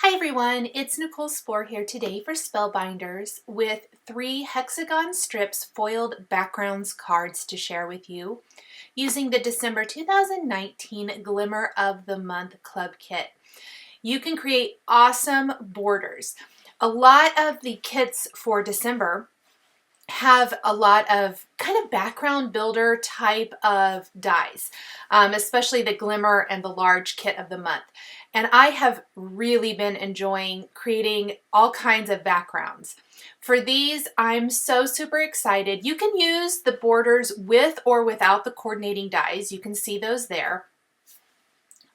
Hi everyone, it's Nicole Spohr here today for Spellbinders with 3 Hexagon Strips Foiled Backgrounds cards to share with you using the December 2019 Glimmer of the Month Club Kit. You can create awesome borders. A lot of the kits for December have a lot of kind of background builder type of dies, especially the Glimmer and the large kit of the month. And I have really been enjoying creating all kinds of backgrounds. For these, I'm so super excited. You can use the borders with or without the coordinating dies. You can see those there.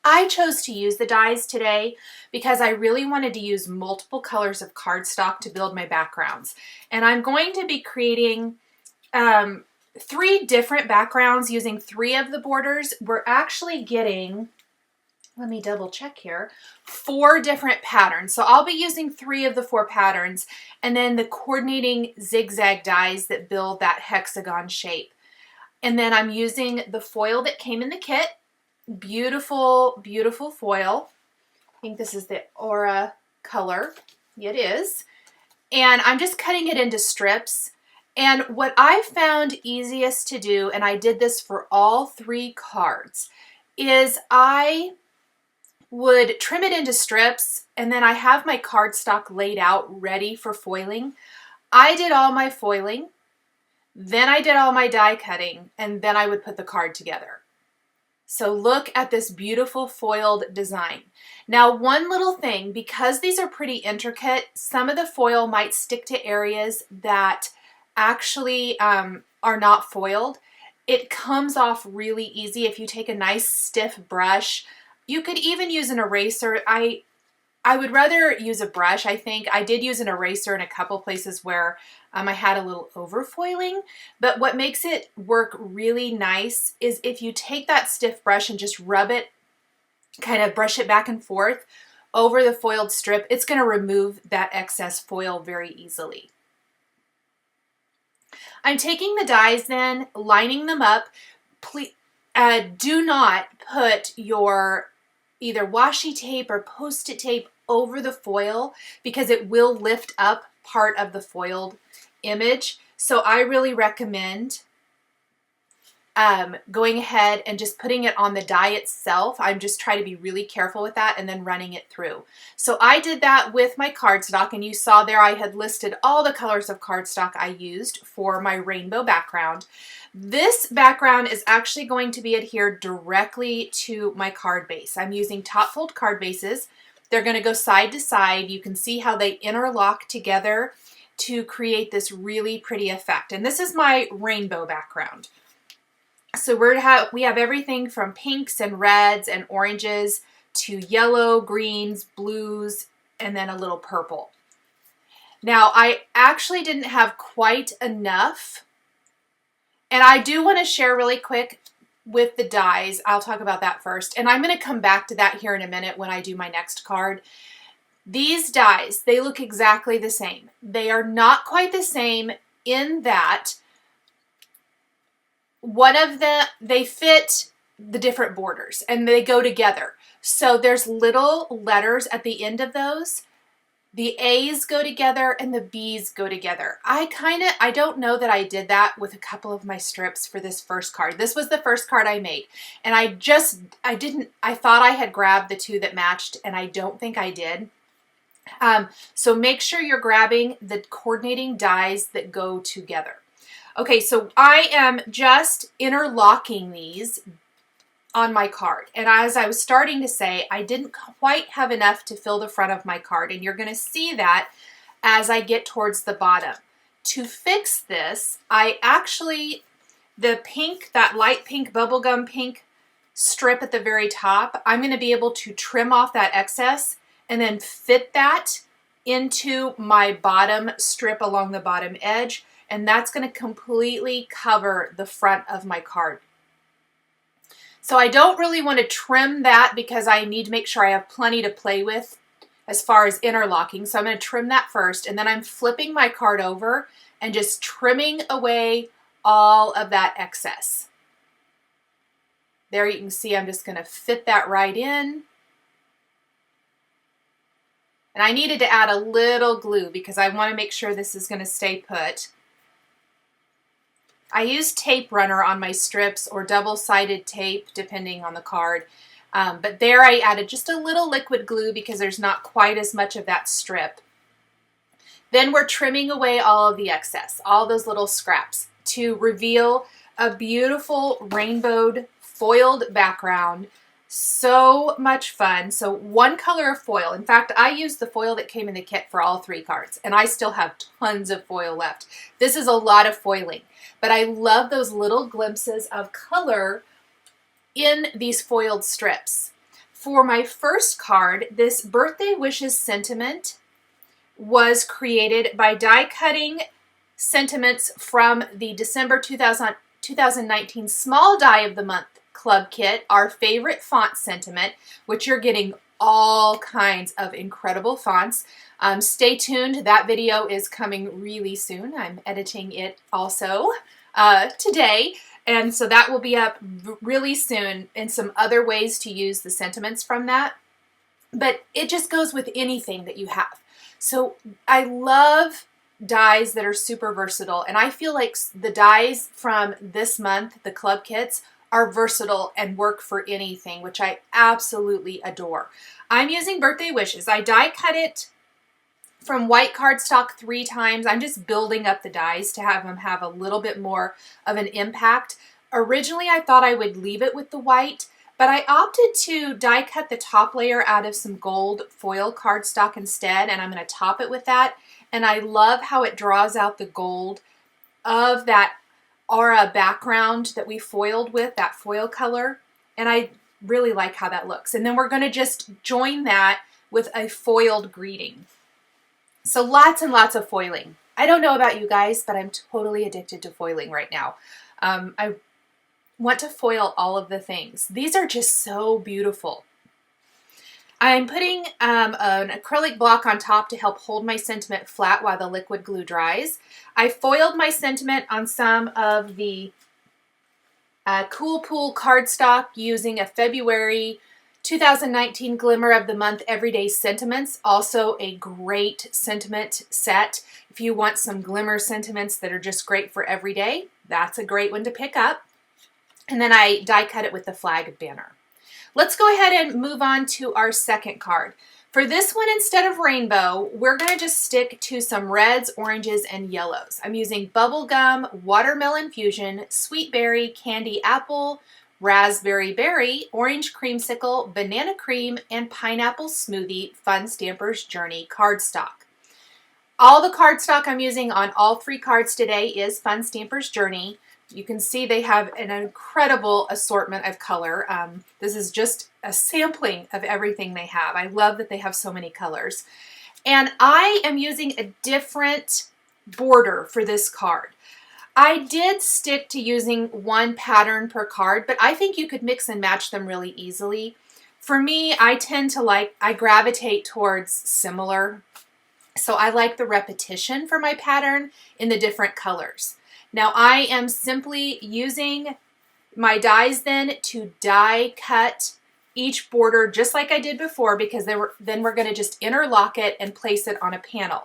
I chose to use the dies today because I really wanted to use multiple colors of cardstock to build my backgrounds. And I'm going to be creating 3 different backgrounds using 3 of the borders. We're actually getting, let me double check here, 4 different patterns. So I'll be using 3 of the 4 patterns and then the coordinating zigzag dies that build that hexagon shape. And then I'm using the foil that came in the kit. Beautiful, beautiful foil. I think this is the Aura color. It is. And I'm just cutting it into strips. And what I found easiest to do, and I did this for all 3 cards, is I would trim it into strips and then I have my cardstock laid out ready for foiling. I did all my foiling, then I did all my die cutting, and then I would put the card together. So look at this beautiful foiled design. Now, one little thing, because these are pretty intricate, some of the foil might stick to areas that actually are not foiled. It comes off really easy if you take a nice stiff brush. You could even use an eraser. I would rather use a brush, I think. I did use an eraser in a couple places where I had a little overfoiling, but what makes it work really nice is if you take that stiff brush and just rub it, kind of brush it back and forth over the foiled strip, it's going to remove that excess foil very easily. I'm taking the dies then, lining them up. Please, do not put your either washi tape or post-it tape over the foil because it will lift up part of the foiled image. So I really recommend going ahead and just putting it on the die itself. I'm just trying to be really careful with that and then running it through. So I did that with my cardstock, and you saw there I had listed all the colors of cardstock I used for my rainbow background. This background is actually going to be adhered directly to my card base. I'm using top fold card bases. They're going to go side to side. You can see how they interlock together to create this really pretty effect. And this is my rainbow background. So we have everything from pinks and reds and oranges to yellow, greens, blues, and then a little purple. Now, I actually didn't have quite enough. And I do want to share really quick with the dies. I'll talk about that first. And I'm going to come back to that here in a minute when I do my next card. These dies, they look exactly the same. They are not quite the same in that they fit the different borders and they go together. So there's little letters at the end of those. The A's go together and the B's go together. I don't know that I did that with a couple of my strips for this first card. This was the first card I made. And I thought I had grabbed the 2 that matched, and I don't think I did. So make sure you're grabbing the coordinating dies that go together. Okay, so I am just interlocking these on my card. And as I was starting to say, I didn't quite have enough to fill the front of my card. And you're going to see that as I get towards the bottom. To fix this, the pink, that light pink, bubblegum pink strip at the very top, I'm going to be able to trim off that excess and then fit that into my bottom strip along the bottom edge. And that's going to completely cover the front of my card. So I don't really want to trim that because I need to make sure I have plenty to play with as far as interlocking. So I'm going to trim that first, and then I'm flipping my card over and just trimming away all of that excess. There you can see I'm just going to fit that right in. And I needed to add a little glue because I want to make sure this is going to stay put. I use tape runner on my strips or double-sided tape depending on the card. But there I added just a little liquid glue because there's not quite as much of that strip. Then we're trimming away all of the excess, all those little scraps, to reveal a beautiful rainbowed foiled background. So much fun. So one color of foil. In fact, I used the foil that came in the kit for all 3 cards, and I still have tons of foil left. This is a lot of foiling, but I love those little glimpses of color in these foiled strips. For my first card, this Birthday Wishes sentiment was created by die cutting sentiments from the December 2019 Small Die of the Month Club Kit, our favorite font sentiment, which you're getting all kinds of incredible fonts. Stay tuned. That video is coming really soon. I'm editing it also today. And so that will be up really soon, and some other ways to use the sentiments from that. But it just goes with anything that you have. So I love dies that are super versatile, and I feel like the dies from this month, the club kits, are versatile and work for anything, which I absolutely adore. I'm using Birthday Wishes. I die cut it from white cardstock 3 times. I'm just building up the dies to have them have a little bit more of an impact. Originally, I thought I would leave it with the white, but I opted to die cut the top layer out of some gold foil cardstock instead, and I'm going to top it with that. And I love how it draws out the gold of that aura background that we foiled with, that foil color. And I really like how that looks. And then we're going to just join that with a foiled greeting. So lots and lots of foiling. I don't know about you guys, but I'm totally addicted to foiling right now. I want to foil all of the things. These are just so beautiful. I'm putting an acrylic block on top to help hold my sentiment flat while the liquid glue dries. I foiled my sentiment on some of the Cool Pool cardstock using a February 2019 Glimmer of the Month Everyday Sentiments. Also a great sentiment set. If you want some Glimmer sentiments that are just great for every day, that's a great one to pick up. And then I die cut it with the flag banner. Let's go ahead and move on to our second card. For this one, instead of rainbow, we're going to just stick to some reds, oranges, and yellows. I'm using bubblegum, watermelon fusion, sweet berry, candy apple, raspberry berry, orange creamsicle, banana cream, and pineapple smoothie Fun Stampers Journey cardstock. All the cardstock I'm using on all 3 cards today is Fun Stampers Journey. You can see they have an incredible assortment of color. This is just a sampling of everything they have. I love that they have so many colors. And I am using a different border for this card. I did stick to using 1 pattern per card, but I think you could mix and match them really easily. For me, I tend to I gravitate towards similar. So I like the repetition for my pattern in the different colors. Now I am simply using my dies then to die cut each border just like I did before, because then we're going to just interlock it and place it on a panel.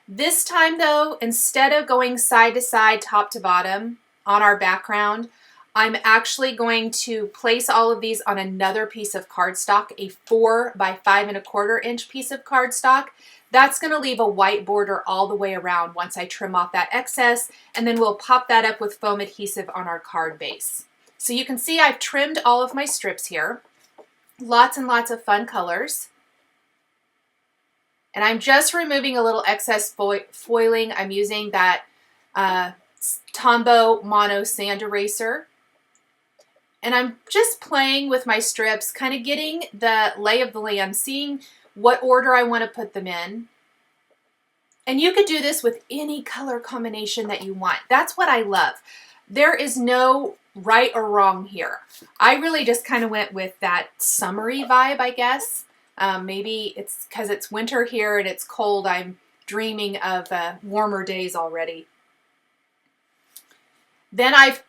This time though, instead of going side to side, top to bottom on our background, I'm actually going to place all of these on another piece of cardstock, a 4 by 5 1/4 inch piece of cardstock. That's going to leave a white border all the way around once I trim off that excess, and then we'll pop that up with foam adhesive on our card base. So you can see I've trimmed all of my strips here. Lots and lots of fun colors. And I'm just removing a little excess foiling. I'm using that Tombow Mono Sand Eraser. And I'm just playing with my strips, kind of getting the lay of the land, seeing what order I want to put them in. And you could do this with any color combination that you want. That's what I love. There is no right or wrong here. I really just kind of went with that summery vibe, I guess. Maybe it's because it's winter here and it's cold. I'm dreaming of warmer days already. Then I've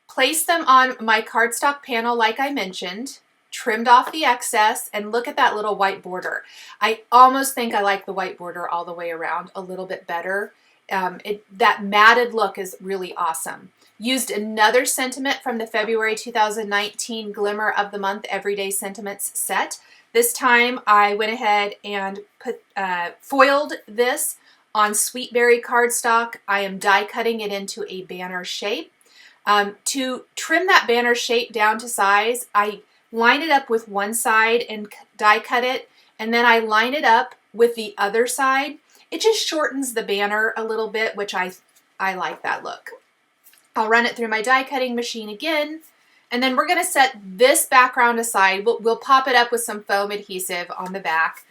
placed them on my cardstock panel like I mentioned, trimmed off the excess, and look at that little white border. I almost think I like the white border all the way around a little bit better. That matted look is really awesome. Used another sentiment from the February 2019 Glimmer of the Month Everyday Sentiments set. This time I went ahead and foiled this on Sweetberry cardstock. I am die cutting it into a banner shape. To trim that banner shape down to size, I line it up with one side and die cut it, and then I line it up with the other side. It just shortens the banner a little bit, which I like that look. I'll run it through my die cutting machine again, and then we're going to set this background aside. We'll pop it up with some foam adhesive on the back.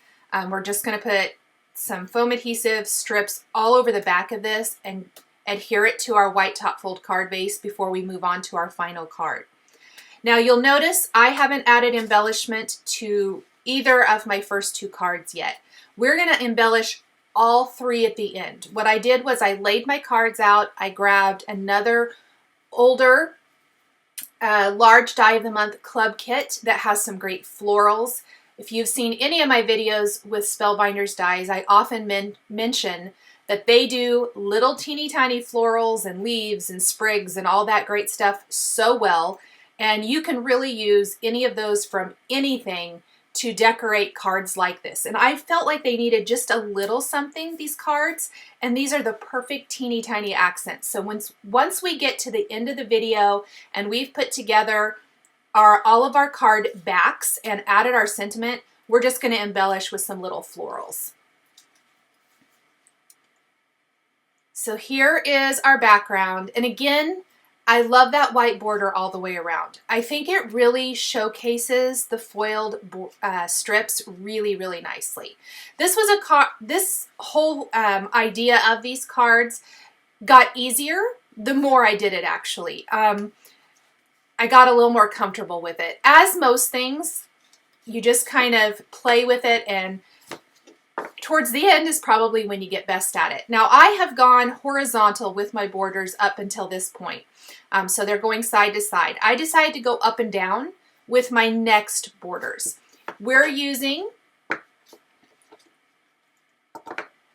We're just going to put some foam adhesive strips all over the back of this and adhere it to our white top fold card base before we move on to our final card. Now you'll notice I haven't added embellishment to either of my first two cards yet. We're going to embellish all three at the end. What I did was I laid my cards out, I grabbed another older large die of the month club kit that has some great florals. If you've seen any of my videos with Spellbinders dies, I often mention that they do little teeny tiny florals and leaves and sprigs and all that great stuff so well, and you can really use any of those from anything to decorate cards like this. And I felt like they needed just a little something, these cards, and these are the perfect teeny tiny accents. So once we get to the end of the video and we've put together all of our card backs and added our sentiment, we're just going to embellish with some little florals. So here is our background, and again, I love that white border all the way around. I think it really showcases the foiled strips really, really nicely. This whole idea of these cards got easier the more I did it actually. I got a little more comfortable with it. As most things, you just kind of play with it, and towards the end is probably when you get best at it. Now I have gone horizontal with my borders up until this point. So they're going side to side. I decided to go up and down with my next borders. We're using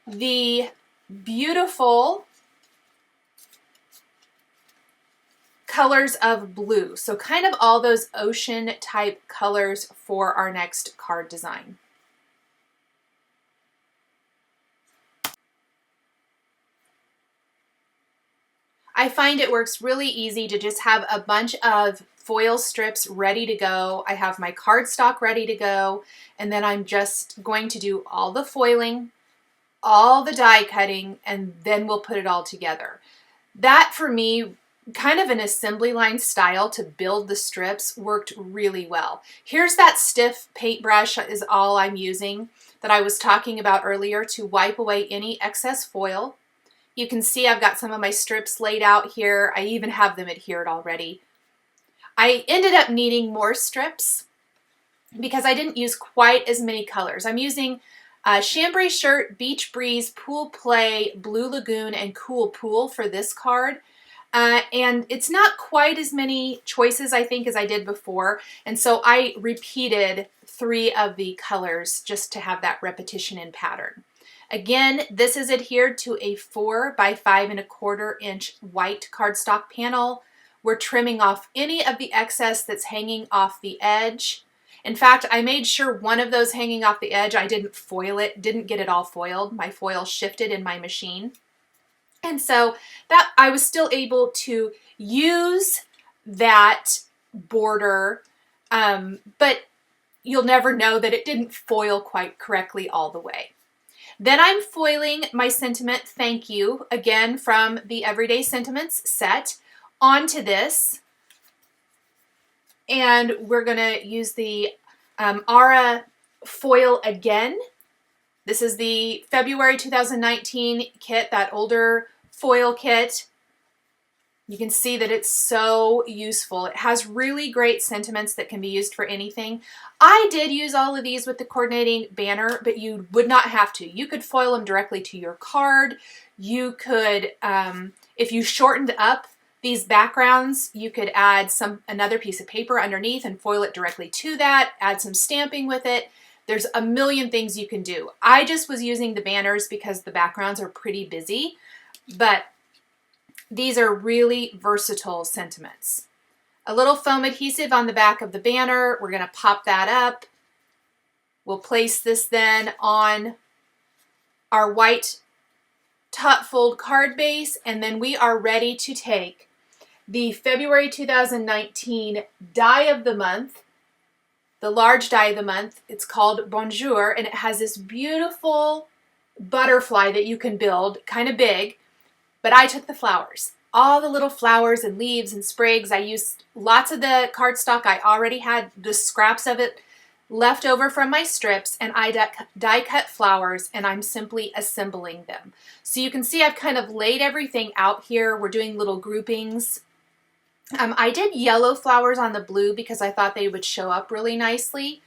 the beautiful colors of blue. So kind of all those ocean type colors for our next card design. I find it works really easy to just have a bunch of foil strips ready to go. I have my cardstock ready to go, and then I'm just going to do all the foiling, all the die cutting, and then we'll put it all together. That for me, kind of an assembly line style to build the strips, worked really well. Here's that stiff paintbrush is all I'm using that I was talking about earlier to wipe away any excess foil. You can see I've got some of my strips laid out here. I even have them adhered already. I ended up needing more strips because I didn't use quite as many colors. I'm using Chambray Shirt, Beach Breeze, Pool Play, Blue Lagoon, and Cool Pool for this card. And it's not quite as many choices, I think, as I did before. And so I repeated 3 of the colors just to have that repetition in pattern. Again, this is adhered to a 4 by 5 1/4 inch white cardstock panel. We're trimming off any of the excess that's hanging off the edge. In fact, I made sure one of those hanging off the edge, I didn't foil it, didn't get it all foiled. My foil shifted in my machine. And so that I was still able to use that border, but you'll never know that it didn't foil quite correctly all the way. Then I'm foiling my sentiment thank you, again from the Everyday Sentiments set, onto this. And we're going to use the Aura foil again. This is the February 2019 kit, that older foil kit. You can see that it's so useful. It has really great sentiments that can be used for anything. I did use all of these with the coordinating banner, but you would not have to. You could foil them directly to your card. You could, if you shortened up These backgrounds, you could add another piece of paper underneath and foil it directly to that, add some stamping with it. There's a million things you can do. I just was using the banners because the backgrounds are pretty busy, but these are really versatile sentiments. A little foam adhesive on the back of the banner. We're going to pop that up. We'll place this then on our white top fold card base, and then we are ready to take the February 2019 die of the month, the large die of the month. It's called Bonjour, and it has this beautiful butterfly that you can build, kind of big, but I took the flowers. All the little flowers and leaves and sprigs. I used lots of the cardstock. I already had the scraps of it left over from my strips, and I die cut flowers, and I'm simply assembling them. So you can see I've kind of laid everything out here. We're doing little groupings. I did yellow flowers on the blue because I thought they would show up really nicely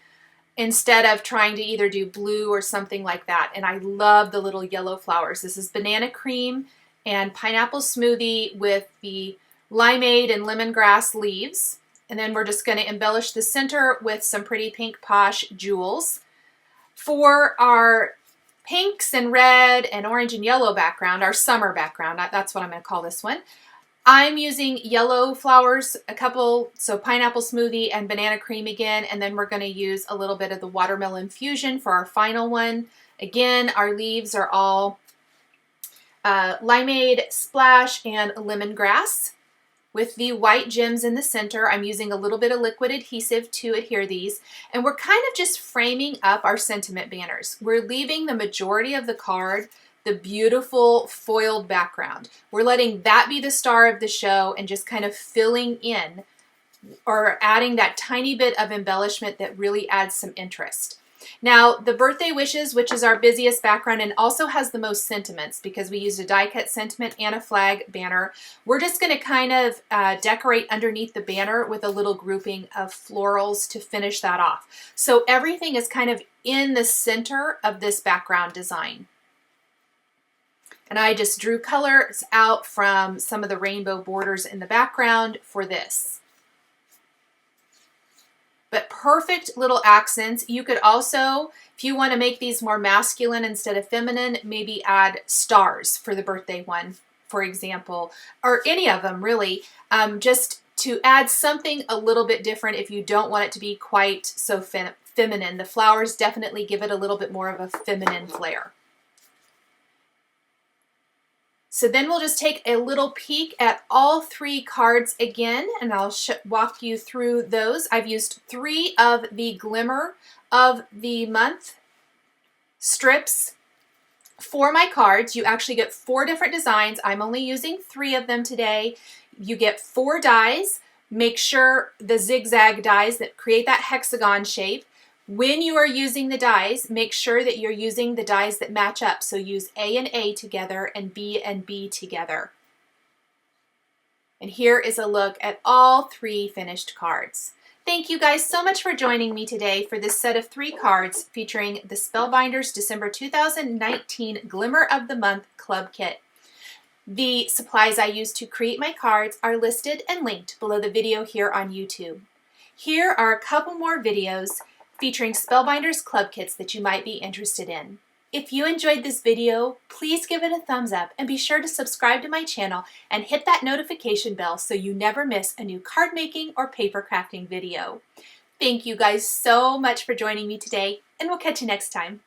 instead of trying to either do blue or something like that. And I love the little yellow flowers. This is banana cream and pineapple smoothie with the limeade and lemongrass leaves. And then we're just going to embellish the center with some pretty pink posh jewels. For our pinks and red and orange and yellow background, our summer background, that's what I'm going to call this one, I'm using yellow flowers, a couple, so pineapple smoothie and banana cream again, and then we're going to use a little bit of the watermelon fusion for our final one. Again, our leaves are all limeade splash and lemongrass. With the white gems in the center, I'm using a little bit of liquid adhesive to adhere these, and we're kind of just framing up our sentiment banners. We're leaving the majority of the card the beautiful foiled background. We're letting that be the star of the show and just kind of filling in or adding that tiny bit of embellishment that really adds some interest. Now, the birthday wishes, which is our busiest background and also has the most sentiments because we used a die cut sentiment and a flag banner, we're just going to kind of decorate underneath the banner with a little grouping of florals to finish that off. So everything is kind of in the center of this background design. And I just drew colors out from some of the rainbow borders in the background for this. But perfect little accents. You could also, if you want to make these more masculine instead of feminine, maybe add stars for the birthday one, for example, or any of them really, just to add something a little bit different if you don't want it to be quite so feminine. The flowers definitely give it a little bit more of a feminine flair. So then we'll just take a little peek at all three cards again, and I'll walk you through those. I've used 3 of the Glimmer of the Month strips for my cards. You actually get 4 different designs. I'm only using 3 of them today. You get 4 dies. Make sure the zigzag dies that create that hexagon shape. When you are using the dies, make sure that you're using the dies that match up. So use A and A together and B together. And here is a look at all 3 finished cards. Thank you guys so much for joining me today for this set of 3 cards featuring the Spellbinders December 2019 Glimmer of the Month Club Kit. The supplies I used to create my cards are listed and linked below the video here on YouTube. Here are a couple more videos featuring Spellbinders Club Kits that you might be interested in. If you enjoyed this video, please give it a thumbs up and be sure to subscribe to my channel and hit that notification bell so you never miss a new card making or paper crafting video. Thank you guys so much for joining me today, and we'll catch you next time.